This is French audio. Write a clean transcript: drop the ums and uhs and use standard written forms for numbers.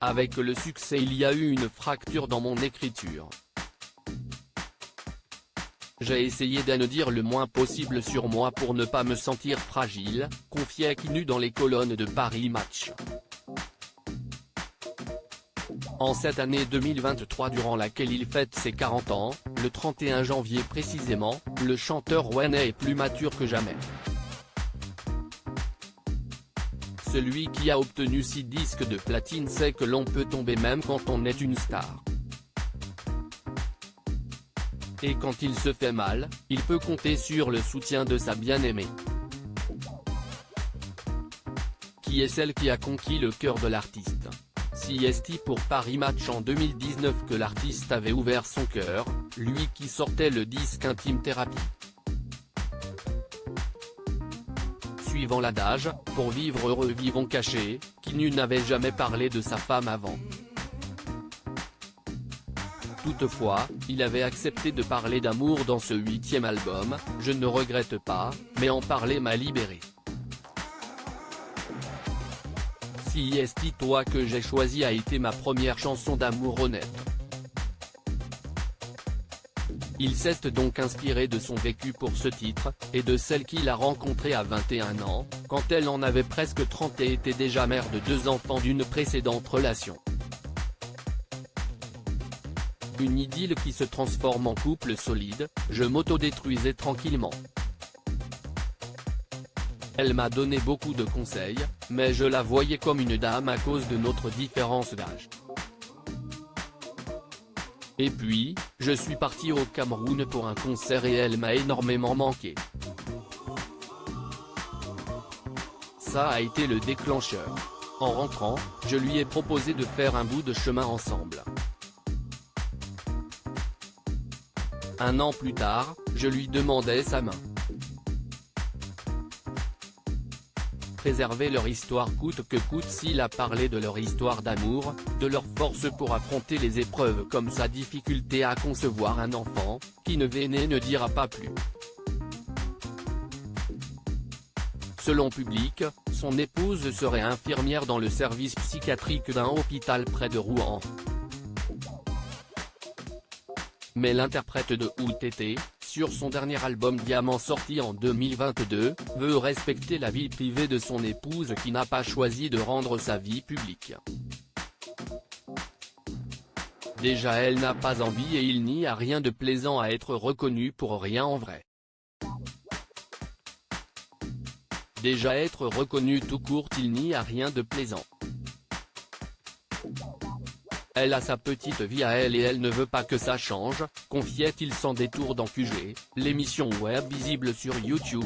Avec le succès, il y a eu une fracture dans mon écriture. J'ai essayé d'en dire le moins possible sur moi pour ne pas me sentir fragile, confiait Quenu dans les colonnes de Paris Match. En cette année 2023 durant laquelle il fête ses 40 ans, le 31 janvier précisément, le chanteur rouennais est plus mature que jamais. Celui qui a obtenu 6 disques de platine sait que l'on peut tomber même quand on est une star. Et quand il se fait mal, il peut compter sur le soutien de sa bien-aimée. Qui est celle qui a conquis le cœur de l'artiste. CST pour Paris Match en 2019 que l'artiste avait ouvert son cœur, lui qui sortait le disque Intime Thérapie. Suivant l'adage, pour vivre heureux vivons cachés, Quenu n'avait jamais parlé de sa femme avant. Toutefois, il avait accepté de parler d'amour dans ce 8e album, Je ne regrette pas, mais en parler m'a libéré. CST Toi que j'ai choisi a été ma première chanson d'amour honnête. Il s'est donc inspiré de son vécu pour ce titre, et de celle qu'il a rencontrée à 21 ans, quand elle en avait presque 30 et était déjà mère de 2 enfants d'une précédente relation. Une idylle qui se transforme en couple solide, je m'autodétruisais tranquillement. Elle m'a donné beaucoup de conseils, mais je la voyais comme une dame à cause de notre différence d'âge. Et puis, je suis parti au Cameroun pour un concert et elle m'a énormément manqué. Ça a été le déclencheur. En rentrant, je lui ai proposé de faire un bout de chemin ensemble. Un an plus tard, je lui demandais sa main. Préserver leur histoire coûte que coûte. S'il a parlé de leur histoire d'amour, de leur force pour affronter les épreuves comme sa difficulté à concevoir un enfant, qui ne venait ne dira pas plus. Selon Public, son épouse serait infirmière dans le service psychiatrique d'un hôpital près de Rouen. Mais l'interprète de OutTT, sur son dernier album Diamant sorti en 2022, veut respecter la vie privée de son épouse qui n'a pas choisi de rendre sa vie publique. Déjà elle n'a pas envie et il n'y a rien de plaisant à être reconnu pour rien en vrai. Déjà être reconnu tout court il n'y a rien de plaisant. Elle a sa petite vie à elle et elle ne veut pas que ça change, confiait-il sans détour dans QG, l'émission web visible sur YouTube.